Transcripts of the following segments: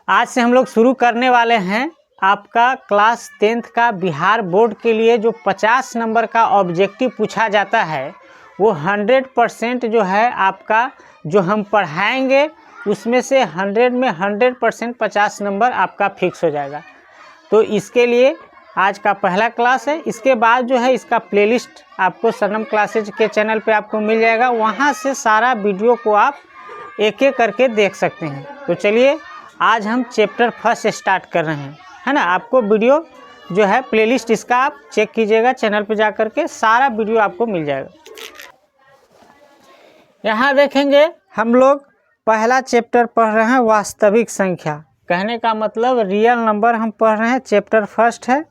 आज से हम लोग शुरू करने वाले हैं आपका क्लास 10th का बिहार बोर्ड के लिए जो 50 नंबर का ऑब्जेक्टिव पूछा जाता है वो 100% जो है आपका जो हम पढ़ाएंगे उसमें से 100 में 100% 50 नंबर आपका फिक्स हो जाएगा। तो इसके लिए आज का पहला क्लास है। इसके बाद जो है इसका प्लेलिस्ट आपको सनम क्लासेज के चैनल पे आपको मिल जाएगा, वहाँ से सारा वीडियो को आप एक एक करके देख सकते हैं। तो चलिए आज हम चैप्टर फर्स्ट स्टार्ट कर रहे हैं, है ना। आपको वीडियो जो है प्लेलिस्ट इसका आप चेक कीजिएगा, चैनल पे जा कर के सारा वीडियो आपको मिल जाएगा। यहाँ देखेंगे हम लोग पहला चैप्टर पढ़ रहे हैं वास्तविक संख्या, कहने का मतलब रियल नंबर हम पढ़ रहे हैं, चैप्टर फर्स्ट है।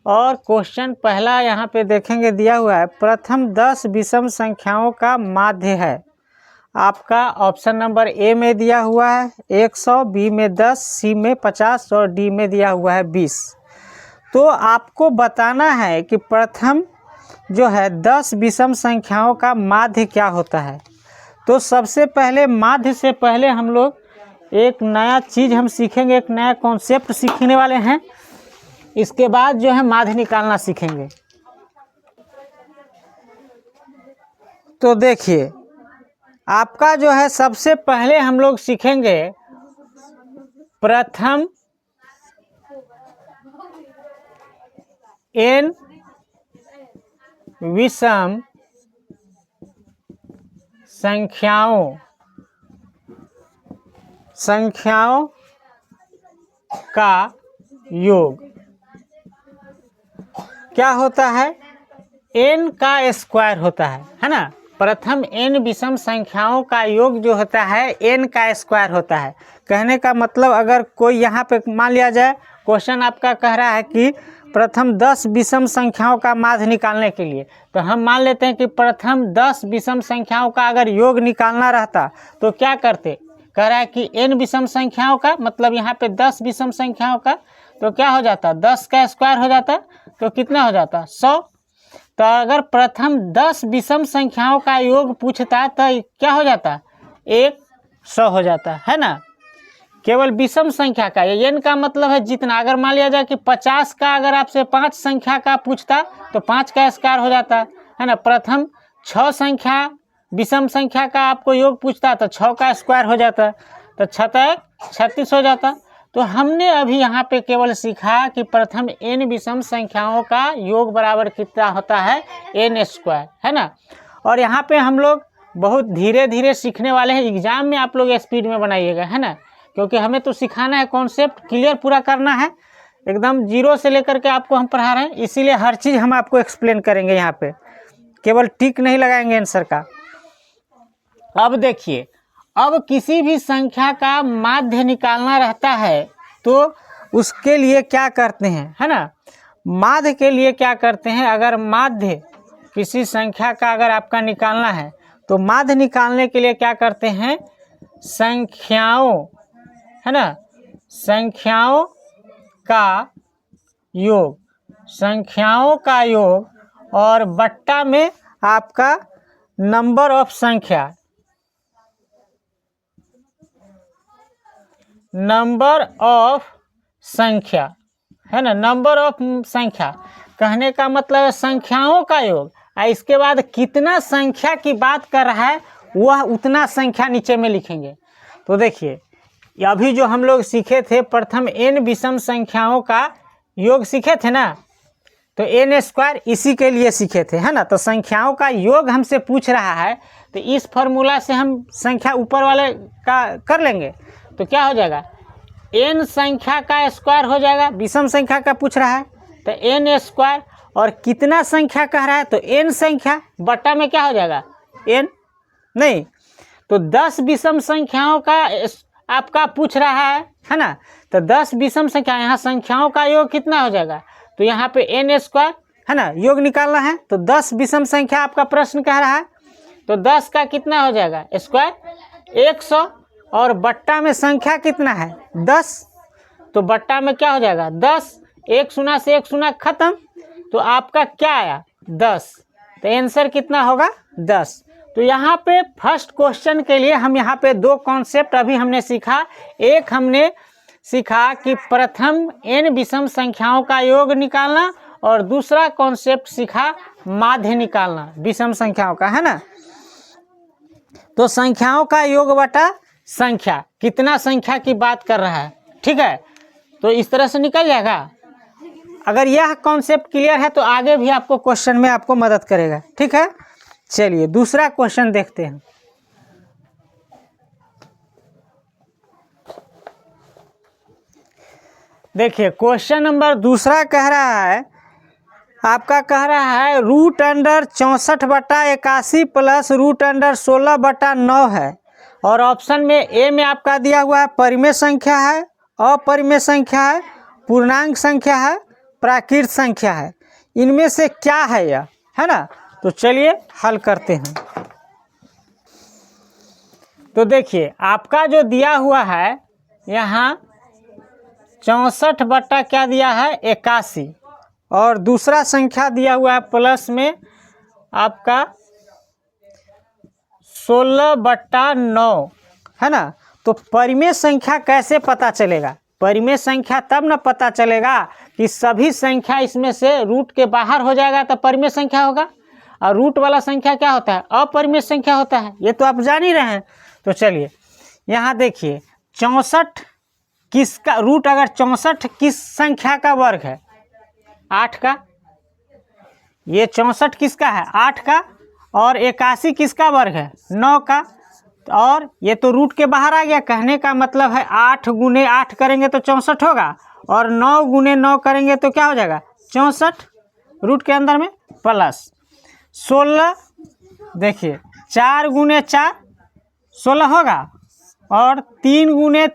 और क्वेश्चन पहला यहाँ पे देखेंगे दिया हुआ है, प्रथम 10 विषम संख्याओं का माध्य है। आपका ऑप्शन नंबर ए में दिया हुआ है 100, बी में 10, सी में 50 और डी में दिया हुआ है 20। तो आपको बताना है कि प्रथम जो है 10 विषम संख्याओं का माध्य क्या होता है। तो सबसे पहले माध्य से पहले हम लोग एक नया चीज़ हम सीखेंगे, एक नया कॉन्सेप्ट सीखने वाले हैं। इसके बाद जो है माध्य निकालना सीखेंगे। तो देखिए आपका जो है सबसे पहले हम लोग सीखेंगे प्रथम n विषम संख्याओं का योग क्या होता है, n का स्क्वायर होता है ना। प्रथम n विषम संख्याओं का योग जो होता है n का स्क्वायर होता है। कहने का मतलब अगर कोई यहाँ पे मान लिया जाए क्वेश्चन आपका कह रहा है कि प्रथम 10 विषम संख्याओं का माध्य निकालने के लिए, तो हम मान लेते हैं कि प्रथम 10 विषम संख्याओं का अगर योग निकालना रहता तो क्या करते। कह रहा है कि n विषम संख्याओं का मतलब यहाँ पे 10 विषम संख्याओं का, तो क्या हो जाता 10 का स्क्वायर हो जाता, तो कितना हो जाता 100। तो अगर प्रथम 10 विषम संख्याओं का योग पूछता तो क्या हो जाता 100 हो जाता है ना। केवल विषम संख्या का, ये n का मतलब है जितना। अगर मान लिया जाए कि 50 का अगर आपसे 5 संख्या का पूछता तो 5 का स्क्वायर हो जाता है ना। प्रथम 6 संख्या विषम संख्या का आपको योग पूछता तो 6 का स्क्वायर हो जाता, तो 6 36 हो जाता। तो हमने अभी यहाँ पे केवल सीखा कि प्रथम n विषम संख्याओं का योग बराबर कितना होता है n स्क्वायर, है ना। और यहाँ पे हम लोग बहुत धीरे धीरे सीखने वाले हैं, एग्जाम में आप लोग स्पीड में बनाइएगा, है ना, क्योंकि हमें तो सिखाना है, कॉन्सेप्ट क्लियर पूरा करना है, एकदम जीरो से लेकर के आपको हम पढ़ा रहे हैं, इसीलिए हर चीज़ हम आपको एक्सप्लेन करेंगे। यहाँ पे केवल टिक नहीं लगाएंगे आंसर का। अब देखिए, अब किसी भी संख्या का माध्य निकालना रहता है तो उसके लिए क्या करते हैं, है ना। माध्य के लिए क्या करते हैं, अगर माध्य किसी संख्या का अगर आपका निकालना है तो माध्य निकालने के लिए क्या करते हैं, संख्याओं, है ना, संख्याओं का योग और बट्टा में आपका नंबर ऑफ संख्या, है ना। नंबर ऑफ संख्या कहने का मतलब है संख्याओं का योग, और इसके बाद कितना संख्या की बात कर रहा है वह उतना संख्या नीचे में लिखेंगे। तो देखिए अभी जो हम लोग सीखे थे प्रथम n विषम संख्याओं का योग सीखे थे ना, तो n स्क्वायर इसी के लिए सीखे थे, है ना। तो संख्याओं का योग हमसे पूछ रहा है तो इस फॉर्मूला से हम संख्या ऊपर वाले का कर लेंगे, तो क्या हो जाएगा n संख्या का स्क्वायर हो जाएगा। विषम संख्या का पूछ रहा है तो n स्क्वायर, और कितना संख्या कह रहा है तो n संख्या, बट्टा में क्या हो जाएगा n नहीं, तो 10 विषम संख्याओं का आपका पूछ रहा है ना। तो 10 विषम संख्या, यहाँ संख्याओं का योग कितना हो जाएगा, तो यहाँ पे n स्क्वायर, है ना, योग निकालना है। तो 10 विषम संख्या आपका प्रश्न कह रहा है, तो 10 का कितना हो जाएगा स्क्वायर 100, और बट्टा में संख्या कितना है 10, तो बट्टा में क्या हो जाएगा 10, 1 शून्य से 1 शून्य खत्म, तो आपका क्या आया 10, तो आंसर कितना होगा 10। तो यहाँ पे फर्स्ट क्वेश्चन के लिए हम यहाँ पे दो कॉन्सेप्ट अभी हमने सीखा। एक हमने सीखा कि प्रथम n विषम संख्याओं का योग निकालना और दूसरा कॉन्सेप्ट सीखा माध्य निकालना विषम संख्याओं का, है ना। तो संख्याओं का योग बटा संख्या, कितना संख्या की बात कर रहा है, ठीक है। तो इस तरह से निकल जाएगा। अगर यह कॉन्सेप्ट क्लियर है तो आगे भी आपको क्वेश्चन में आपको मदद करेगा, ठीक है। चलिए दूसरा क्वेश्चन देखते हैं। देखिए क्वेश्चन नंबर दूसरा कह रहा है, आपका कह रहा है root under 64/81 plus root under 16/9 है। और ऑप्शन में ए में आपका दिया हुआ है परिमेय संख्या है, अपरिमेय संख्या है, पूर्णांक संख्या है, प्राकृत संख्या है। इनमें से क्या है यह, है ना। तो चलिए हल करते हैं। तो देखिए आपका जो दिया हुआ है यहाँ 64 बट्टा क्या दिया है 81, और दूसरा संख्या दिया हुआ है प्लस में आपका 16/9, है ना। तो परिमेय संख्या कैसे पता चलेगा? परिमेय संख्या तब न पता चलेगा कि सभी संख्या इसमें से रूट के बाहर हो जाएगा तो परिमेय संख्या होगा, और रूट वाला संख्या क्या होता है, अपरिमेय संख्या होता है। ये तो आप जान ही रहे हैं। तो चलिए यहाँ देखिए 64 किसका रूट, अगर 64 किस संख्या का वर्ग है, 8 का। ये 64 किसका है, 8 का। और 81 किसका वर्ग है, 9 का। और ये तो रूट के बाहर आ गया। कहने का मतलब है 8 गुने 8 करेंगे तो 64 होगा, और 9 गुने 9 करेंगे तो क्या हो जाएगा 64, रूट के अंदर में प्लस 16। देखिए 4 गुने 4 16 होगा, और 3 गुने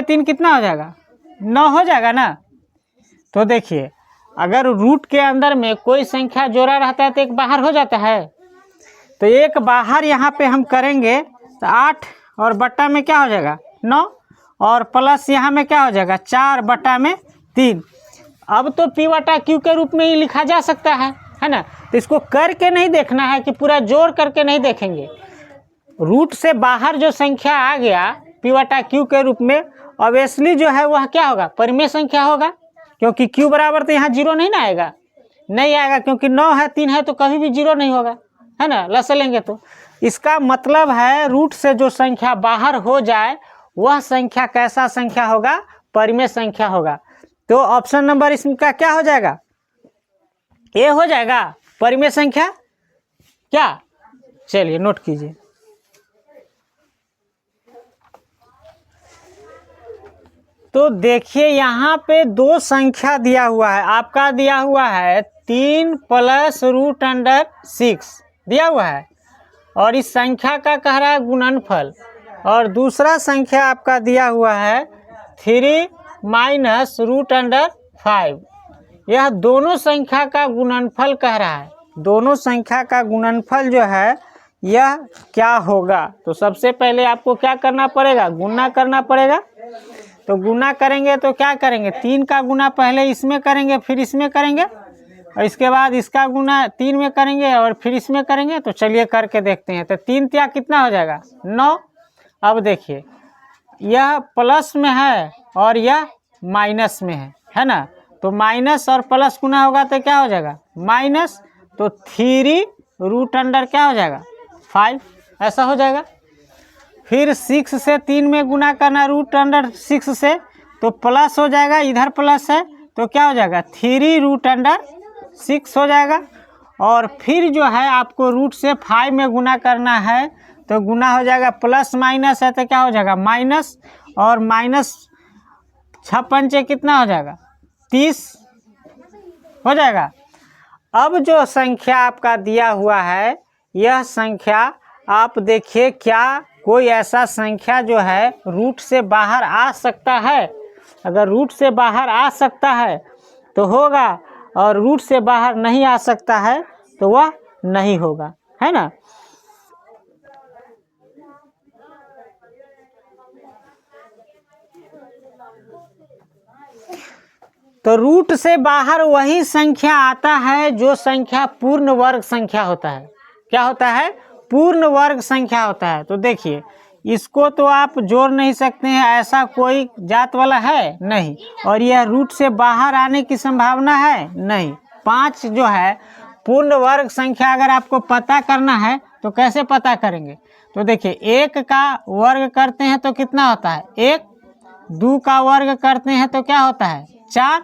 3 कितना हो जाएगा 9 हो जाएगा ना। तो देखिए अगर रूट के अंदर में कोई संख्या जोड़ा रहता है तो एक बाहर हो जाता है। तो एक बाहर यहाँ पे हम करेंगे तो 8 और बट्टा में क्या हो जाएगा 9, और प्लस यहाँ में क्या हो जाएगा 4/3। अब तो P/Q के रूप में ही लिखा जा सकता है ना। तो इसको करके नहीं देखना है कि पूरा जोड़ करके नहीं देखेंगे। रूट से बाहर जो संख्या आ गया P/Q के रूप में, ऑब्वियसली जो है वह क्या होगा, परिमेय संख्या होगा, क्योंकि Q बराबर तो यहाँ 0 नहीं ना आएगा, नहीं आएगा, क्योंकि 9 है 3 है तो कभी भी 0 नहीं होगा, है ना, लस लेंगे तो। इसका मतलब है रूट से जो संख्या बाहर हो जाए वह संख्या कैसा संख्या होगा, परिमेय संख्या होगा। तो ऑप्शन नंबर इसका क्या हो जाएगा, ए हो जाएगा, परिमेय संख्या। क्या, चलिए नोट कीजिए। तो देखिए यहाँ पे दो संख्या दिया हुआ है, आपका दिया हुआ है 3 प्लस रूट अंडर 6 दिया हुआ है, और इस संख्या का कह रहा है गुणनफल। और दूसरा संख्या आपका दिया हुआ है 3 माइनस रूट अंडर 5। यह दोनों संख्या का गुणनफल कह रहा है। दोनों संख्या का गुणनफल जो है यह क्या होगा। तो सबसे पहले आपको क्या करना पड़ेगा, गुणा करना पड़ेगा। तो गुना करेंगे तो क्या करेंगे, 3 का गुना पहले इसमें करेंगे, फिर इसमें करेंगे, और इसके बाद इसका गुना 3 में करेंगे और फिर इसमें करेंगे। तो चलिए करके देखते हैं। तो 3 त्या कितना हो जाएगा 9। अब देखिए यह प्लस में है और यह माइनस में है ना। तो माइनस और प्लस गुना होगा तो क्या हो जाएगा माइनस। तो 3 रूट अंडर क्या हो जाएगा 5, ऐसा हो जाएगा। फिर 6 से 3 में गुना करना रूट अंडर 6 से, तो प्लस हो जाएगा, इधर प्लस है तो क्या हो जाएगा 3 रूट अंडर 6 हो जाएगा। और फिर जो है आपको रूट से 5 में गुना करना है तो गुना हो जाएगा, प्लस माइनस है तो क्या हो जाएगा माइनस, और माइनस 6 पंचे कितना हो जाएगा 30 हो जाएगा। अब जो संख्या आपका दिया हुआ है यह संख्या आप देखिए, क्या कोई ऐसा संख्या जो है रूट से बाहर आ सकता है। अगर रूट से बाहर आ सकता है तो होगा, और रूट से बाहर नहीं आ सकता है तो वह नहीं होगा, है ना। तो रूट से बाहर वही संख्या आता है जो संख्या पूर्ण वर्ग संख्या होता है। क्या होता है, पूर्ण वर्ग संख्या होता है। तो देखिए इसको तो आप जोड़ नहीं सकते हैं, ऐसा कोई जात वाला है नहीं। और यह रूट से बाहर आने की संभावना है नहीं। 5 जो है पूर्ण वर्ग संख्या अगर आपको पता करना है तो कैसे पता करेंगे? तो देखिए 1 का वर्ग करते हैं तो कितना होता है 1, 2 का वर्ग करते हैं तो क्या होता है 4,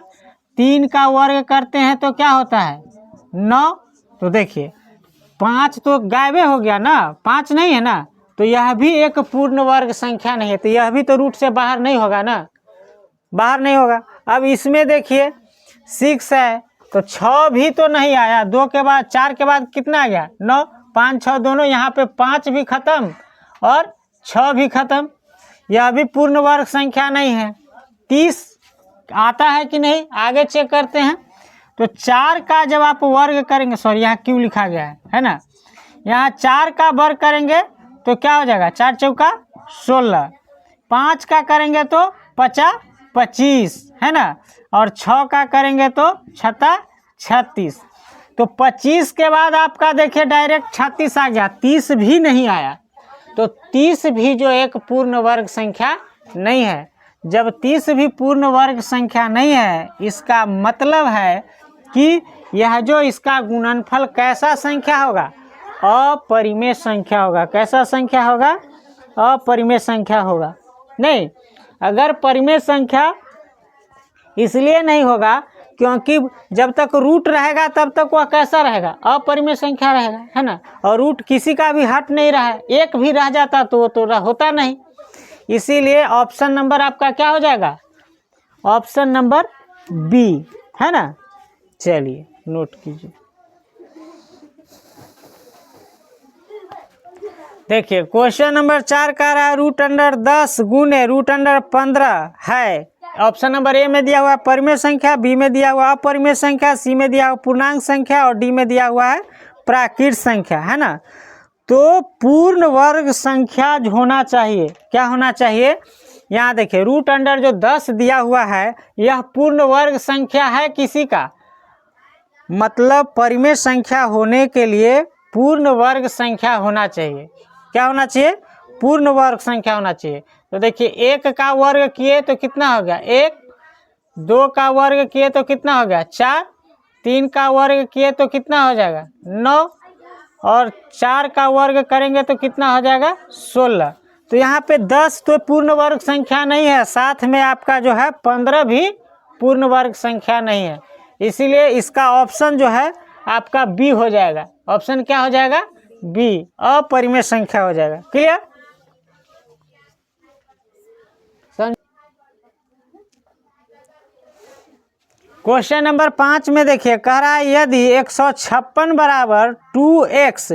3 का वर्ग करते हैं तो क्या होता है 9। तो देखिए 5 तो गायबे हो गया ना, 5 नहीं है ना, तो यह भी एक पूर्ण वर्ग संख्या नहीं है, तो यह भी तो रूट से बाहर नहीं होगा ना, बाहर नहीं होगा। अब इसमें देखिए 6 है तो 6 भी तो नहीं आया, 2 के बाद 4 के बाद कितना आ गया 9, 5 6 दोनों, यहाँ पे 5 भी खत्म और 6 भी खत्म, यह भी पूर्ण वर्ग संख्या नहीं है। 30 आता है कि नहीं, आगे चेक करते हैं। तो 4 का जब आप वर्ग करेंगे, सॉरी यहाँ क्यों लिखा गया है ना, यहाँ 4 का वर्ग करेंगे तो क्या हो जाएगा 4 चौका 16, 5 का करेंगे तो 50 25 है ना, और 6 का करेंगे तो 36। तो 25 के बाद आपका देखिए डायरेक्ट 36 आ गया, 30 भी नहीं आया, तो 30 भी जो एक पूर्ण वर्ग संख्या नहीं है। जब 30 भी पूर्ण वर्ग संख्या नहीं है, इसका मतलब है कि यह जो इसका गुणनफल कैसा संख्या होगा, अपरिमेय संख्या होगा। कैसा संख्या होगा? अपरिमेय संख्या होगा। नहीं, अगर परिमेय संख्या इसलिए नहीं होगा क्योंकि जब तक रूट रहेगा तब तक वह कैसा रहेगा, अपरिमेय संख्या रहेगा, है ना। और रूट किसी का भी हट नहीं रहा है, एक भी रह जाता तो वो तो होता नहीं। इसीलिए ऑप्शन नंबर आपका क्या हो जाएगा, ऑप्शन नंबर बी, है ना। चलिए नोट कीजिए। देखिए क्वेश्चन नंबर 4 का रहा है √10 गुने √15 है। ऑप्शन नंबर ए में दिया हुआ है परिमेय संख्या, बी में दिया हुआ अपरिमेय संख्या, सी में दिया हुआ पूर्णांक संख्या और डी में दिया हुआ है प्राकृत संख्या, है ना। तो पूर्ण वर्ग संख्या होना चाहिए, क्या होना चाहिए? यहाँ देखिए √10 जो 10 दिया हुआ है यह पूर्ण वर्ग संख्या है किसी का, मतलब परिमेय संख्या होने के लिए पूर्ण वर्ग संख्या होना चाहिए। क्या होना चाहिए? पूर्ण वर्ग संख्या होना चाहिए। तो देखिए 1 का वर्ग किए तो कितना हो गया 1, 2 का वर्ग किए तो कितना हो गया 4, 3 का वर्ग किए तो कितना हो जाएगा 9, और 4 का वर्ग करेंगे तो कितना हो जाएगा 16। तो यहाँ पे 10 तो पूर्ण वर्ग संख्या नहीं है, साथ में आपका जो है 15 भी पूर्ण वर्ग संख्या नहीं है। इसीलिए इसका ऑप्शन जो है आपका बी हो जाएगा। ऑप्शन क्या हो जाएगा? बी, अपरिमेय संख्या हो जाएगा। क्लियर? क्वेश्चन नंबर 5 में देखिए कह रहा है यदि 156 बराबर 2x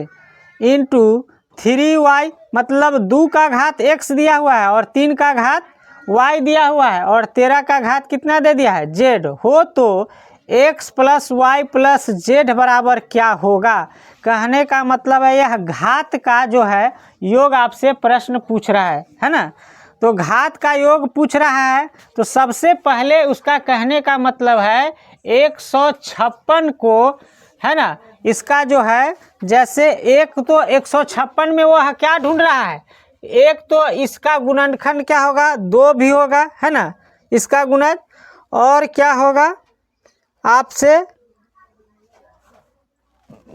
इंटू 3y, मतलब 2 का घात x दिया हुआ है और 3 का घात y दिया हुआ है और 13 का घात कितना दे दिया है z हो, तो x plus Y plus Z बराबर क्या होगा। कहने का मतलब है यह घात का जो है योग आपसे प्रश्न पूछ रहा है ना। तो घात का योग पूछ रहा है तो सबसे पहले उसका कहने का मतलब है 156 को, है ना, इसका जो है जैसे एक तो 156 में वो क्या ढूंढ रहा है, एक तो इसका गुणनखंड क्या होगा 2 भी होगा, है ना, इसका गुणज, और क्या होगा आपसे,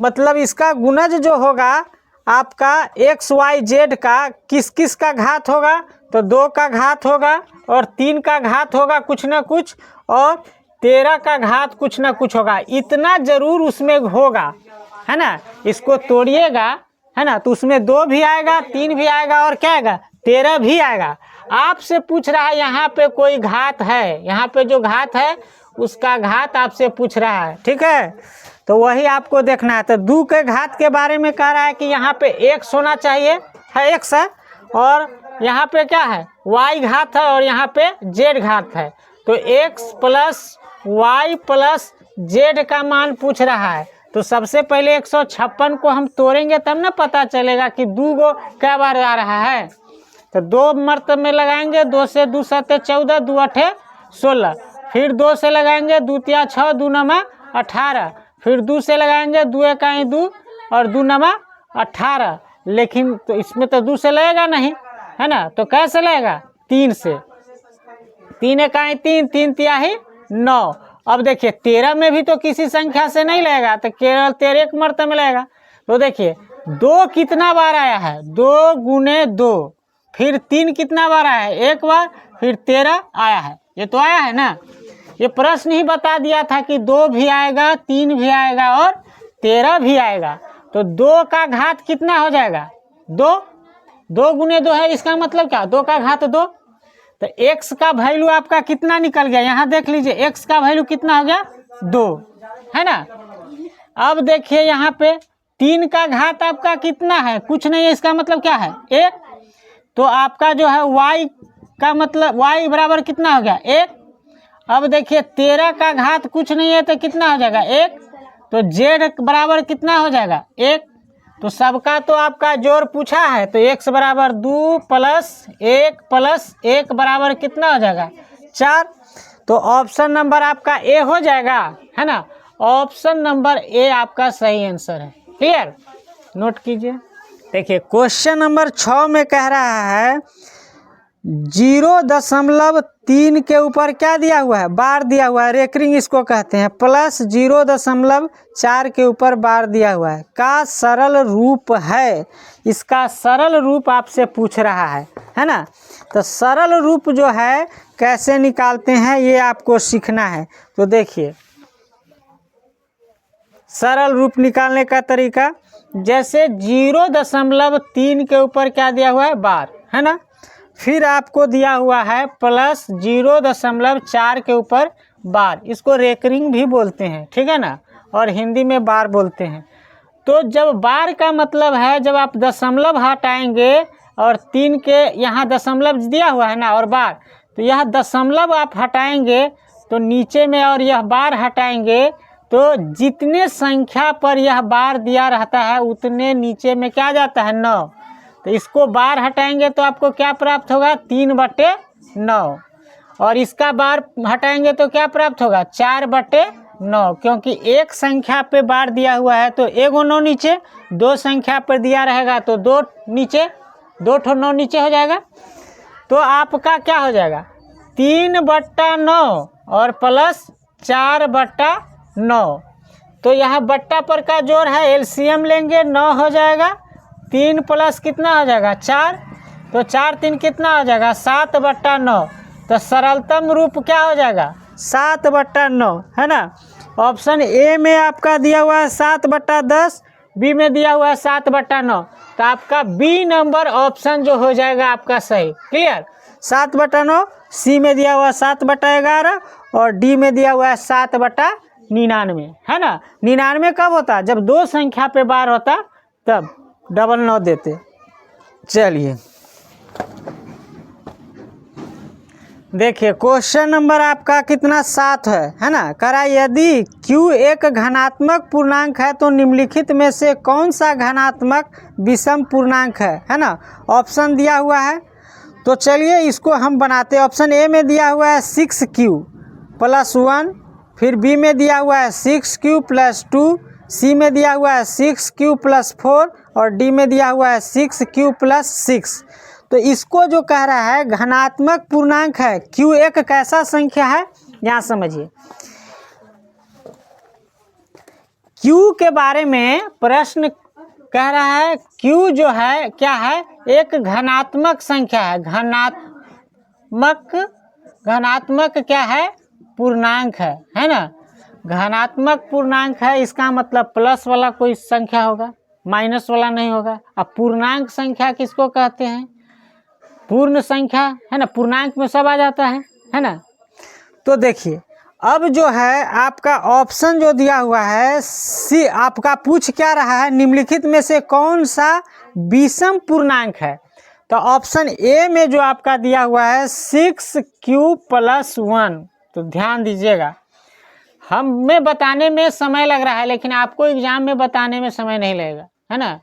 मतलब इसका गुणज जो होगा आपका एक्स वाई जेड का किस किस का घात होगा, तो 2 का घात होगा और 3 का घात होगा कुछ ना कुछ, और 13 का घात कुछ ना कुछ होगा। इतना जरूर उसमें होगा, है ना। इसको तोड़िएगा, है ना, तो उसमें 2 भी आएगा, 3 भी आएगा और क्या आएगा 13 भी आएगा। आपसे पूछ रहा है यहाँ पे कोई घात है, यहाँ पे जो घात है उसका घात आपसे पूछ रहा है, ठीक है। तो वही आपको देखना है। तो 2 के घात के बारे में कह रहा है कि यहाँ पे x होना चाहिए, है x है, और यहाँ पे क्या है y घात है और यहाँ पे z घात है। तो x plus Y plus Z का मान पूछ रहा है। तो सबसे पहले 156 को हम तोड़ेंगे तब ना पता चलेगा कि 2 गो क्या बार आ रहा है। तो 2 मर्तब में लगाएंगे, 2 से 2 7 14, 2 8 16, फिर 2 से लगाएंगे 2 3 6, 2 9 18, फिर 2 से लगाएंगे 2 1 2 और 2 9 18। लेकिन तो इसमें तो 2 से लगेगा नहीं, है ना, तो कैसे लगेगा 3 से, 3 इकाई 3, 3 तिहाई 9। अब देखिए 13 में भी तो किसी संख्या से नहीं लगेगा, तो केवल 13 एक मर्तबा में लगेगा। तो देखिए 2 कितना बार आया है, 2 गुने 2, फिर 3 कितना बार आया है, एक बार, फिर 13 आया है, ये तो आया है ना। ये प्रश्न ही बता दिया था कि 2 भी आएगा, 3 भी आएगा और 13 भी आएगा। तो 2 का घात कितना हो जाएगा, 2, 2 गुने 2 है, इसका मतलब क्या, 2 का घात 2। तो x का वैल्यू आपका कितना निकल गया, यहाँ देख लीजिए x का वैल्यू कितना हो गया, 2, है ना। अब देखिए यहाँ पे 3 का घात आपका कितना है, कुछ नहीं है, इसका मतलब क्या है 1। तो आपका जो है y का मतलब y बराबर कितना हो गया 1। अब देखिए 13 का घात कुछ नहीं है, तो कितना हो जाएगा 1। तो z बराबर कितना हो जाएगा 1। तो सबका तो आपका जोड़ पूछा है, तो x बराबर 2 + 1 + 1 बराबर कितना हो जाएगा 4। तो ऑप्शन नंबर आपका ए हो जाएगा, है ना। ऑप्शन नंबर ए आपका सही आंसर है। क्लियर, नोट कीजिए। देखिए क्वेश्चन नंबर 6 में कह रहा है 0.3 के ऊपर क्या दिया हुआ है, बार दिया हुआ है, रेकरिंग इसको कहते हैं, प्लस 0.4 के ऊपर बार दिया हुआ है का सरल रूप है। इसका सरल रूप आपसे पूछ रहा है ना। तो सरल रूप जो है कैसे निकालते हैं ये आपको सीखना है। तो देखिए सरल रूप निकालने का तरीका, जैसे 0.3 के ऊपर क्या दिया हुआ है, बार, है ना। फिर आपको दिया हुआ है प्लस 0.4 के ऊपर बार, इसको रेकरिंग भी बोलते हैं, ठीक है ना, और हिंदी में बार बोलते हैं। तो जब बार का मतलब है जब आप दशमलव हटाएंगे और 3 के यहाँ दशमलव दिया हुआ है ना और बार, तो यह दशमलव आप हटाएंगे तो नीचे में और यह बार हटाएंगे तो जितने संख्या पर यह बार दिया रहता है उतने नीचे में क्या जाता है 9। तो इसको बार हटाएंगे तो आपको क्या प्राप्त होगा 3/9, और इसका बार हटाएंगे तो क्या प्राप्त होगा 4/9, क्योंकि एक संख्या पे बार दिया हुआ है तो 1 9 नीचे, 2 संख्या पर दिया रहेगा तो 2 नीचे, 2 9 नीचे हो जाएगा। तो आपका क्या हो जाएगा 3/9 और प्लस 4/9। तो यहाँ बट्टा पर का जोड़ है, एलसीएम लेंगे 9 हो जाएगा, 3 प्लस कितना हो जाएगा 4, तो 4 3 कितना हो जाएगा 7/9। तो सरलतम रूप क्या हो जाएगा 7/9, है ना। ऑप्शन ए में आपका दिया हुआ है 7/10, बी में दिया हुआ है 7/9, तो आपका बी नंबर ऑप्शन जो हो जाएगा आपका सही। क्लियर, 7/9, सी में दिया हुआ है 7/11 और डी में दिया हुआ है 7/99, है ना। 99 कब होता, जब 2 संख्या पे बार होता तब 9 देते। चलिए देखिए क्वेश्चन नंबर आपका कितना 7 है ना। करा यदि Q एक घनात्मक पूर्णांक है तो निम्नलिखित में से कौन सा घनात्मक विषम पूर्णांक है ना। ऑप्शन दिया हुआ है, तो चलिए इसको हम बनाते हैं। ऑप्शन ए में दिया हुआ है 6Q + 1, फिर बी में दिया हुआ है 6Q + 2, सी में दिया हुआ है 6Q + 4 और डी में दिया हुआ है 6Q + 6। तो इसको जो कह रहा है घनात्मक पूर्णांक है, Q एक कैसा संख्या है, यहाँ समझिए। Q के बारे में प्रश्न कह रहा है, Q जो है क्या है, एक घनात्मक संख्या है। घनात्मक क्या है, पूर्णांक है ना। घनात्मक पूर्णांक है, इसका मतलब प्लस वाला कोई संख्या होगा, माइनस वाला नहीं होगा। अब पूर्णांक संख्या किसको कहते हैं, पूर्ण संख्या, है ना। पूर्णांक में सब आ जाता है ना। तो देखिए अब जो है आपका ऑप्शन जो दिया हुआ है सी, आपका पूछ क्या रहा है, निम्नलिखित में से कौन सा विषम पूर्णांक है। तो ऑप्शन ए में जो आपका दिया हुआ है 6Q + 1। तो ध्यान दीजिएगा, हमें बताने में समय लग रहा है लेकिन आपको एग्जाम में बताने में समय नहीं लगेगा, है ना।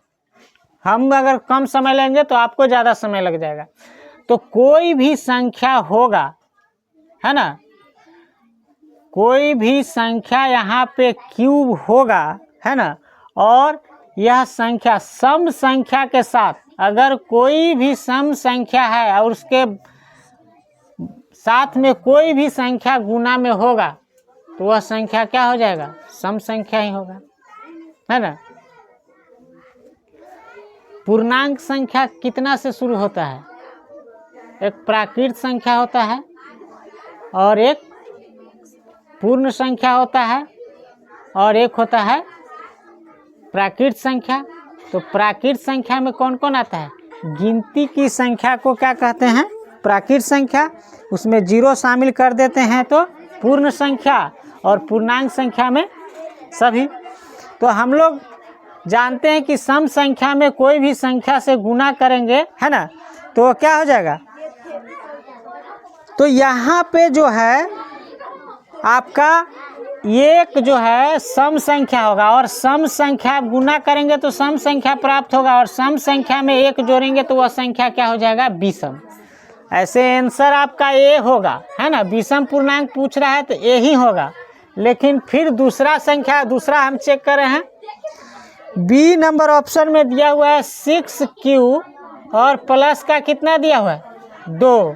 हम अगर कम समय लेंगे तो आपको ज़्यादा समय लग जाएगा। तो कोई भी संख्या होगा, है ना, कोई भी संख्या यहाँ पे क्यूब होगा, है ना, और यह संख्या सम संख्या के साथ अगर कोई भी सम संख्या है और उसके साथ में कोई भी संख्या गुना में होगा तो वह संख्या क्या हो जाएगा, सम संख्या ही होगा, है ना। पूर्णांक संख्या कितना से शुरू होता है, एक प्राकृत संख्या होता है और एक पूर्ण संख्या होता है और एक होता है प्राकृत संख्या। तो प्राकृत संख्या में कौन कौन आता है, गिनती की संख्या को क्या कहते हैं, प्राकृत संख्या। उसमें जीरो शामिल कर देते हैं तो पूर्ण संख्या, और पूर्णांक संख्या में सभी। तो हम लोग जानते हैं कि सम संख्या में कोई भी संख्या से गुना करेंगे, है ना, तो क्या हो जाएगा। तो यहाँ पे जो है आपका एक जो है सम संख्या होगा, और सम संख्या गुना करेंगे तो सम संख्या प्राप्त होगा, और सम संख्या में एक जोड़ेंगे तो वह संख्या क्या हो जाएगा, विषम। ऐसे आंसर आपका ए होगा, है ना। विषम पूर्णांक पूछ रहा है तो ए ही होगा। लेकिन फिर दूसरा संख्या, दूसरा हम चेक कर रहे हैं, बी नंबर ऑप्शन में दिया हुआ है 6Q और प्लस का कितना दिया हुआ है, 2।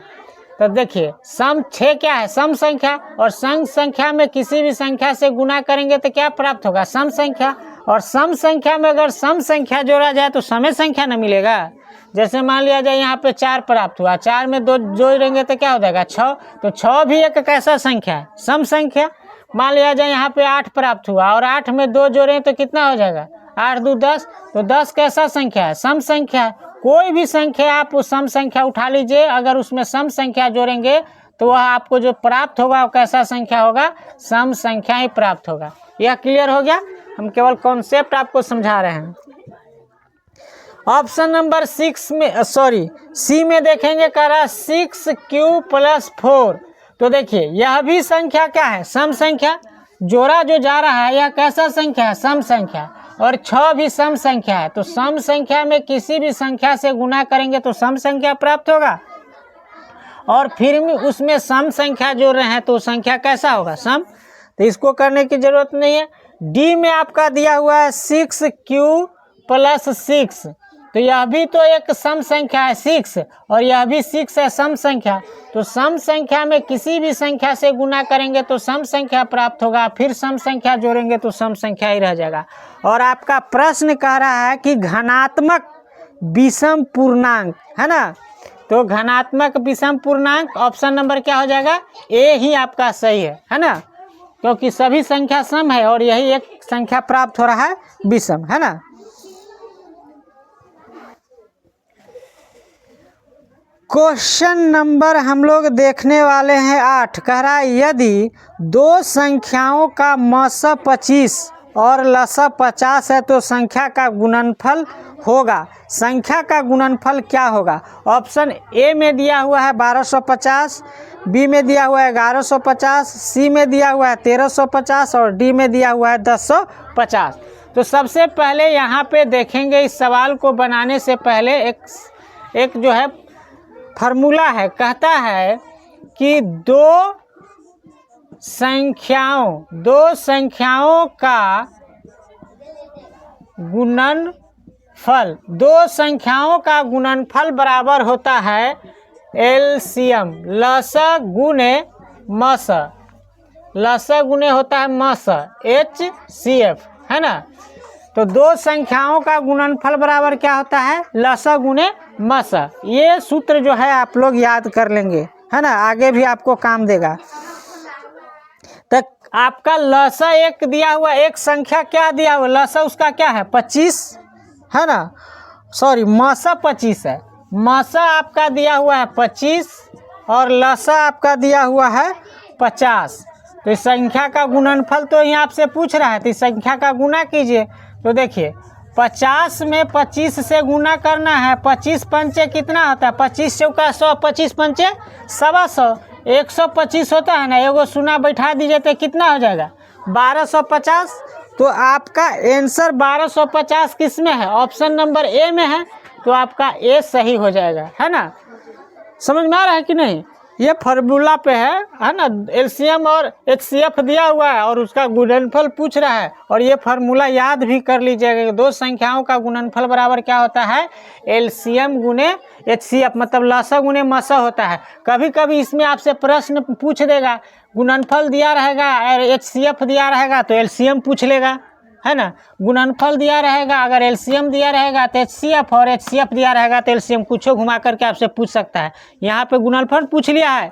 तो देखिए सम 6 क्या है, सम संख्या, और सम संख्या में किसी भी संख्या से गुना करेंगे तो क्या प्राप्त होगा, सम संख्या। और सम संख्या में अगर सम संख्या जोड़ा जाए तो समय संख्या न मिलेगा। जैसे मान लिया जाए यहाँ पे 4 प्राप्त हुआ, 4 में 2 जोड़ेंगे तो क्या हो जाएगा, 6। तो 6 भी एक कैसा संख्या है, सम संख्या। मान लिया जाए यहाँ पे 8 प्राप्त हुआ और 8 में 2 जोड़ें तो कितना हो जाएगा, 8 2 10। तो 10 कैसा संख्या है, सम संख्या है। कोई भी संख्या आप उस सम संख्या उठा लीजिए, अगर उसमें सम संख्या जोड़ेंगे तो वह आपको जो प्राप्त होगा वो कैसा संख्या होगा, सम संख्या ही प्राप्त होगा। यह क्लियर हो गया, हम केवल कॉन्सेप्ट आपको समझा रहे हैं। ऑप्शन नंबर 6 में सी में देखेंगे, कह रहा है 6Q + 4। तो देखिए यह भी संख्या क्या है, सम संख्या। जोड़ा जो जा रहा है यह कैसा संख्या है, सम संख्या, और 6 भी सम संख्या है। तो सम संख्या में किसी भी संख्या से गुना करेंगे तो सम संख्या प्राप्त होगा, और फिर उसमें सम संख्या जोड़ रहे हैं तो संख्या कैसा होगा, सम। तो इसको करने की जरूरत नहीं है। डी में आपका दिया हुआ है 6Q + 6। तो यह भी तो एक सम संख्या है 6, और यह भी 6 है, सम संख्या। तो सम संख्या में किसी भी संख्या से गुना करेंगे तो सम संख्या प्राप्त होगा, फिर सम संख्या जोड़ेंगे तो सम संख्या ही रह जाएगा। और आपका प्रश्न कह रहा है कि घनात्मक विषम पूर्णांक, है ना। तो घनात्मक विषम पूर्णांक ऑप्शन नंबर क्या हो जाएगा, ए ही आपका सही है ना, क्योंकि सभी संख्या सम है और यही एक संख्या प्राप्त हो रहा है विषम, है ना। क्वेश्चन नंबर हम लोग देखने वाले हैं 8। कह रहा है यदि दो संख्याओं का मसा 25 और लसा 50 है तो संख्या का गुणनफल होगा। संख्या का गुणनफल क्या होगा। ऑप्शन ए में दिया हुआ है 1250, बी में दिया हुआ है 1150, सी में दिया हुआ है 1350 और डी में दिया हुआ है 1050। तो सबसे पहले यहाँ पे देखेंगे, इस सवाल को बनाने से पहले एक जो है फार्मूला है, कहता है कि दो संख्याओं का गुणनफल, दो संख्याओं का गुणनफल बराबर होता है एलसीएम, लसा गुने मस, लसा गुने होता है मस, HCF, है ना। तो दो संख्याओं का गुणनफल बराबर क्या होता है, लसा गुने मस। ये सूत्र जो है आप लोग याद कर लेंगे, है ना, आगे भी आपको काम देगा। तो आपका लसा एक दिया हुआ, एक संख्या क्या दिया हुआ, लसा उसका क्या है 25, है ना, सॉरी मसा 25 है, मसा आपका दिया हुआ है 25 और लसा आपका दिया हुआ है 50। तो इस संख्या का गुणनफल तो यहाँ आपसे पूछ रहा है, तो इस संख्या का गुना कीजिए। तो देखिए 50 में 25 से गुना करना है, 25 पंचे कितना होता है, 25 चौका 100, 25 पंचे 125, 125 होता है ना, एगो सुना बैठा दीजिए तो कितना हो जाएगा 1250। तो आपका आंसर 1250 किस में है, ऑप्शन नंबर ए में है। तो आपका ए सही हो जाएगा, है ना। समझ में आ रहा है कि नहीं। ये फार्मूला पे है ना, एलसीएम और एचसीएफ दिया हुआ है और उसका गुणनफल पूछ रहा है। और ये फार्मूला याद भी कर लीजिएगा, दो संख्याओं का गुणनफल बराबर क्या होता है, एलसीएम गुने एचसीएफ, मतलब लसा गुने मसा होता है। कभी कभी इसमें आपसे प्रश्न पूछ देगा, गुणनफल दिया रहेगा और एचसीएफ दिया रहेगा तो एलसीएम पूछ लेगा, है ना। गुणनफल दिया रहेगा, अगर एलसीएम दिया रहेगा तो एचसीएफ, और एचसीएफ दिया रहेगा तो एलसीएम, कुछ घुमा करके आपसे पूछ सकता है। यहाँ पे गुणनफल पूछ लिया है,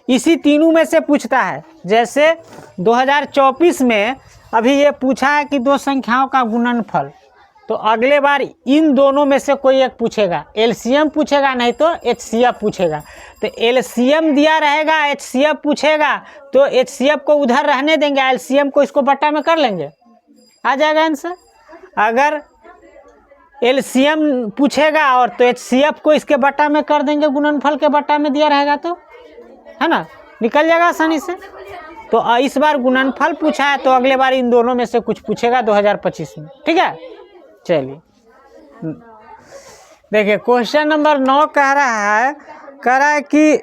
इसी तीनों में से पूछता है। जैसे 2024 में अभी ये पूछा है कि दो संख्याओं का गुणनफल, तो अगले बार इन दोनों में से कोई एक पूछेगा, एलसीएम पूछेगा नहीं तो एचसीएफ पूछेगा। तो एलसीएम दिया रहेगा, एचसीएफ पूछेगा तो एचसीएफ को उधर रहने देंगे, एलसीएम को इसको बट्टा में कर लेंगे, आ जाएगा आंसर। अगर एलसीएम पूछेगा और तो एचसीएफ को इसके बट्टा में कर देंगे, गुणनफल के बट्टा में दिया रहेगा तो, है ना, निकल जाएगा आसानी से। तो इस बार गुणनफल पूछा है तो अगले बार इन दोनों में से कुछ पूछेगा 2025 में, ठीक है। चलिए देखिए क्वेश्चन नंबर 9 कह रहा है कि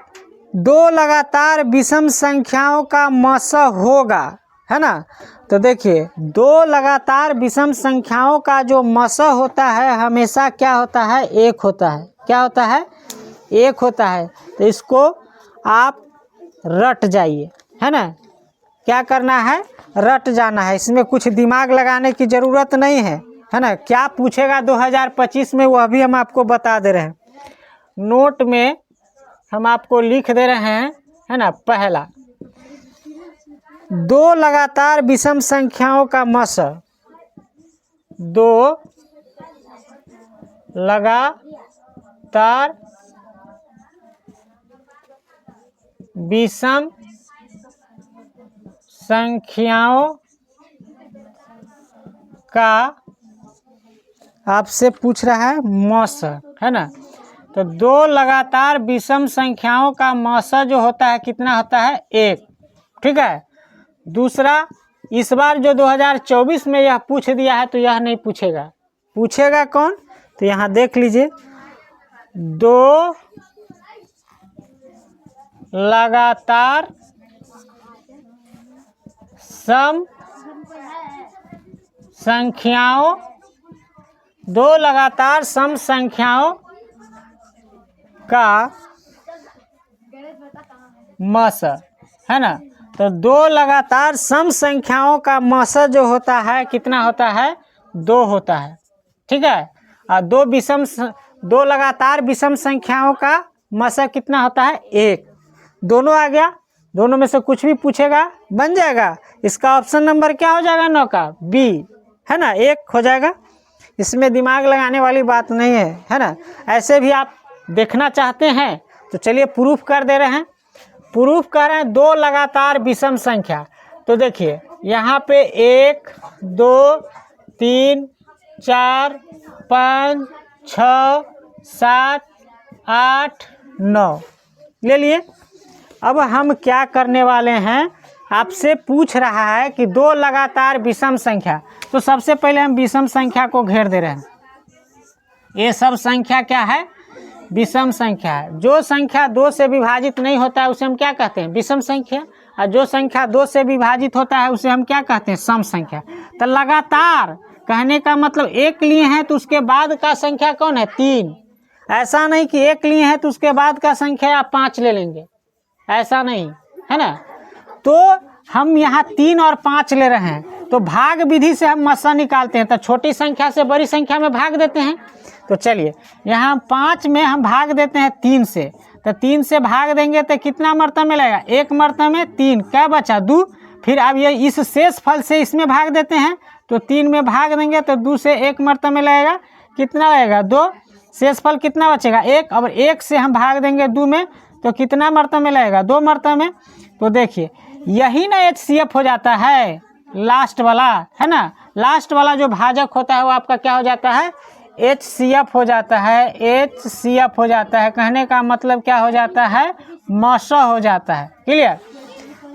दो लगातार विषम संख्याओं का मसा होगा, है ना। तो देखिए दो लगातार विषम संख्याओं का जो मसा होता है हमेशा क्या होता है, एक होता है। क्या होता है, एक होता है। तो इसको आप रट जाइए, है ना। क्या करना है, रट जाना है, इसमें कुछ दिमाग लगाने की ज़रूरत नहीं है ना। क्या पूछेगा 2025 में वह भी हम आपको बता दे रहे हैं, नोट में हम आपको लिख दे रहे हैं, है ना। पहला, दो लगातार विषम संख्याओं का मसा, दो लगातार विषम संख्याओं का आपसे पूछ रहा है मसा, है ना। तो दो लगातार विषम संख्याओं का मसा जो होता है कितना होता है, एक, ठीक है। दूसरा, इस बार जो 2024 में यह पूछ दिया है तो यह नहीं पूछेगा। पूछेगा कौन, तो यहाँ देख लीजिए, दो लगातार सम संख्याओं, दो लगातार सम संख्याओं का मसा, है ना। तो दो लगातार सम संख्याओं का मसा जो होता है कितना होता है, दो होता है, ठीक है। और दो लगातार विषम संख्याओं का मसा कितना होता है, एक। दोनों आ गया, दोनों में से कुछ भी पूछेगा बन जाएगा। इसका ऑप्शन नंबर क्या हो जाएगा, 9 का बी, है ना, एक हो जाएगा। इसमें दिमाग लगाने वाली बात नहीं है ना। ऐसे भी आप देखना चाहते हैं तो चलिए प्रूफ कर दे रहे हैं। प्रूफ कर रहे हैं दो लगातार विषम संख्या। तो देखिए यहाँ पे 1 2 3 4 5 6 7 8 9 ले लिए। अब हम क्या करने वाले हैं, आपसे पूछ रहा है कि दो लगातार विषम संख्या। तो सबसे पहले हम विषम संख्या को घेर दे रहे हैं। ये सब संख्या क्या है, विषम संख्या है। जो संख्या 2 से विभाजित नहीं होता है उसे हम क्या कहते हैं, विषम संख्या। और जो संख्या 2 से विभाजित होता है उसे हम क्या कहते हैं, सम संख्या। तो लगातार कहने का मतलब एक लिए हैं तो उसके बाद का संख्या कौन है, 3। ऐसा नहीं कि एक लिए हैं तो उसके बाद का संख्या आप 5 ले लेंगे, ऐसा नहीं, है ना। तो हम यहाँ 3 और 5 ले रहे हैं, तो भाग विधि से हम मसा निकालते हैं। तो छोटी संख्या से बड़ी संख्या में भाग देते हैं। तो चलिए यहाँ 5 में हम भाग देते हैं 3 से। तो 3 से भाग देंगे तो कितना मरतबा मिलेगा, एक मरतबा में 3, क्या बचा 2। फिर अब ये इस शेष फल से इसमें भाग देते हैं, तो 3 में भाग देंगे तो 2 से एक मरतबा में लगेगा, कितना लगेगा 2। शेष फल कितना बचेगा 1। अब 1 से हम भाग देंगे 2 में तो कितना मरतबा में लगेगा, 2 मरतबा में। तो देखिए यही ना एचसीएफ हो जाता है, लास्ट वाला, है ना। लास्ट वाला जो भाजक होता है वो आपका क्या हो जाता है, एचसीएफ हो जाता है, एचसीएफ हो जाता है। कहने का मतलब क्या हो जाता है, मसा हो जाता है। क्लियर।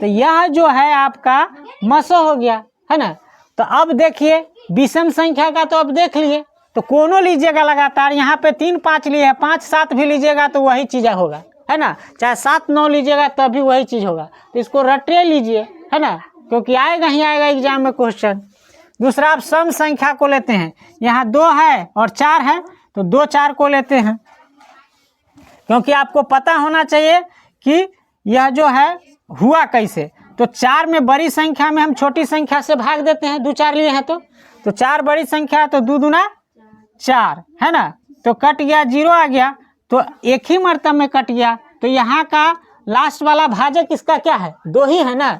तो यह जो है आपका मसा हो गया, है ना। तो अब देखिए विषम संख्या का तो अब देख लिए, तो कोनो लीजिएगा लगातार, यहाँ पे 3 5 लिए है, 5 7 भी लीजिएगा तो वही चीज़ होगा, है ना, चाहे 7 9 लीजिएगा तब भी वही चीज़ होगा। तो इसको रटे लीजिए, है ना, क्योंकि आएगा ही आएगा एग्जाम में क्वेश्चन। दूसरा आप सम संख्या को लेते हैं, यहाँ 2 है और 4 है तो 2 4 को लेते हैं, क्योंकि आपको पता होना चाहिए कि यह जो है हुआ कैसे। तो 4 में बड़ी संख्या में हम छोटी संख्या से भाग देते हैं, 2 4 लिए हैं तो 4 बड़ी संख्या है तो 2 दूना 4, है ना, तो कट गया 0 आ गया, तो एक ही मर्तबा में कट गया। तो यहाँ का लास्ट वाला भाजक इसका क्या है, 2 ही है ना,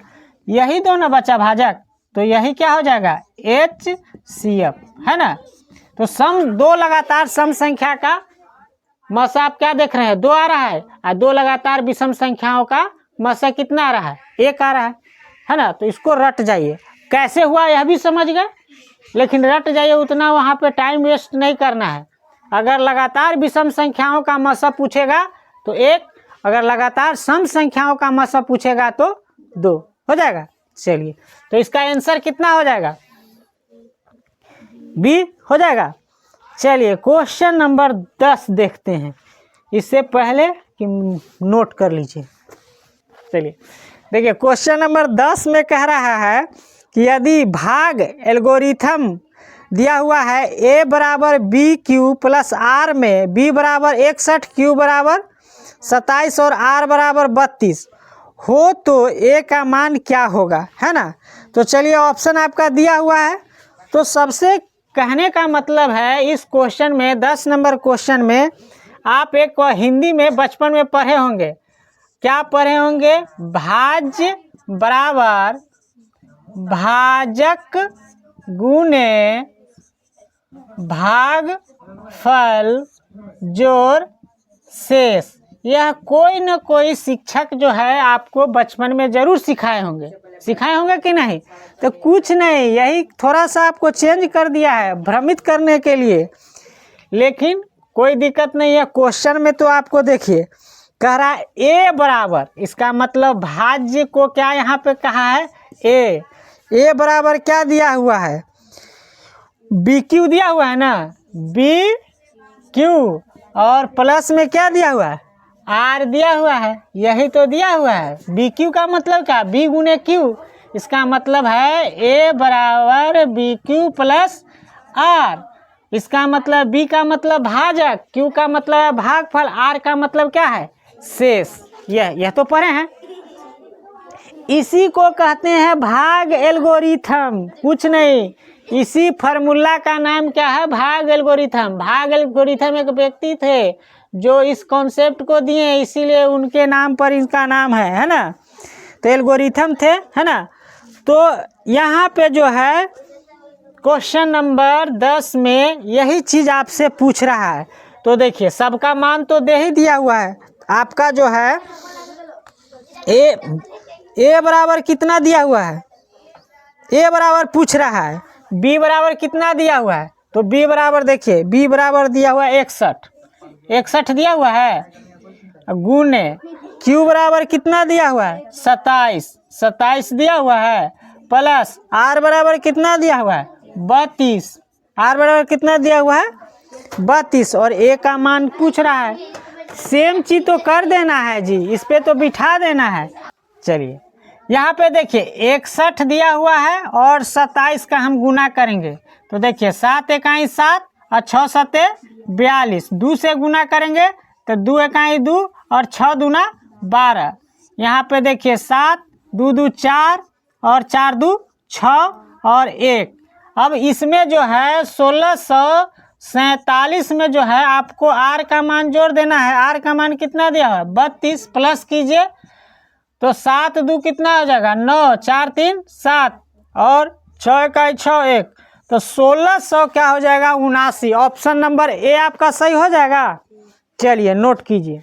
यही दोनों बचा भाजक, तो यही क्या हो जाएगा HCF, है ना। तो सम 2 लगातार सम संख्या का मसा आप क्या देख रहे हैं 2 आ रहा है, और 2 लगातार विषम संख्याओं का मसा कितना आ रहा है 1 आ रहा है ना। तो इसको रट जाइए, कैसे हुआ यह भी समझ गए, लेकिन रट जाइए, उतना वहाँ पे टाइम वेस्ट नहीं करना है। अगर लगातार विषम संख्याओं का मसा पूछेगा तो 1, अगर लगातार सम संख्याओं का मसा पूछेगा तो 2 हो जाएगा। चलिए, तो इसका आंसर कितना हो जाएगा, बी हो जाएगा। चलिए क्वेश्चन नंबर 10 देखते हैं, इससे पहले कि नोट कर लीजिए। चलिए देखिए, क्वेश्चन नंबर 10 में कह रहा है कि यदि भाग एल्गोरिथम दिया हुआ है a बराबर बी क्यू प्लस आर में b बराबर 61, q बराबर 27 और r बराबर 32 हो तो a का मान क्या होगा, है ना। तो चलिए ऑप्शन आपका दिया हुआ है। तो सबसे कहने का मतलब है इस क्वेश्चन में 10 नंबर क्वेश्चन में आप एक हिंदी में बचपन में पढ़े होंगे, क्या पढ़े होंगे, भाज्य बराबर भाजक गुणे भागफल जोड़ शेष। यह कोई न कोई शिक्षक जो है आपको बचपन में जरूर सिखाए होंगे कि नहीं। तो कुछ नहीं, यही थोड़ा सा आपको चेंज कर दिया है भ्रमित करने के लिए, लेकिन कोई दिक्कत नहीं है। क्वेश्चन में तो आपको देखिए कह रहा है a बराबर, इसका मतलब भाज्य को क्या यहाँ पे कहा है a बराबर क्या दिया हुआ है, बी क्यू दिया हुआ है ना, बी क्यू, और प्लस में क्या दिया हुआ है आर दिया हुआ है, यही तो दिया हुआ है। बी क्यू का मतलब क्या, बी गुने क्यू, इसका मतलब है ए बराबर बी क्यू प्लस आर। इसका मतलब बी का मतलब भाजक, क्यू का मतलब है भागफल, आर का मतलब क्या है शेष। यह तो पढ़े हैं। इसी को कहते हैं भाग एल्गोरिथम, कुछ नहीं। इसी फार्मूला का नाम क्या है, भाग एल्गोरिथम। भाग एल्गोरिथम एक व्यक्ति थे जो इस कॉन्सेप्ट को दिए, इसीलिए उनके नाम पर इनका नाम है ना। तो एल्गोरिथम थे, है ना। तो यहाँ पे जो है क्वेश्चन नंबर 10 में यही चीज़ आपसे पूछ रहा है। तो देखिए सबका मान तो दे ही दिया हुआ है आपका, जो है ए बराबर कितना दिया हुआ है, ए बराबर पूछ रहा है, बी बराबर कितना दिया हुआ है, तो बी बराबर देखिए बी बराबर दिया हुआ है 61 दिया हुआ है, गुने क्यू बराबर कितना दिया हुआ है 27 दिया हुआ है, प्लस आर बराबर कितना दिया हुआ है 32, आर बराबर कितना दिया हुआ है 32, और ए का मान पूछ रहा है। सेम चीज तो कर देना है जी, इस पे तो बिठा देना है। चलिए यहाँ पे देखिए 61 दिया हुआ है और 27 का हम गुना करेंगे। तो देखिए 7 एकाई 7 और 6 सते 42, 2 से गुना करेंगे तो 2 एकाई 2 और 6 दूना 12। यहाँ पे देखिए 7 2 2 4 और 4 2 6 और 1। अब इसमें जो है 1647 में जो है आपको आर का मान जोड़ देना है। आर का मान कितना दिया हुआ है 32, प्लस कीजिए तो 7 2 कितना हो जाएगा 9, 4 3 7 और 6 इकाई 6 1, तो 1600 क्या हो जाएगा 79। ऑप्शन नंबर ए आपका सही हो जाएगा। चलिए नोट कीजिए।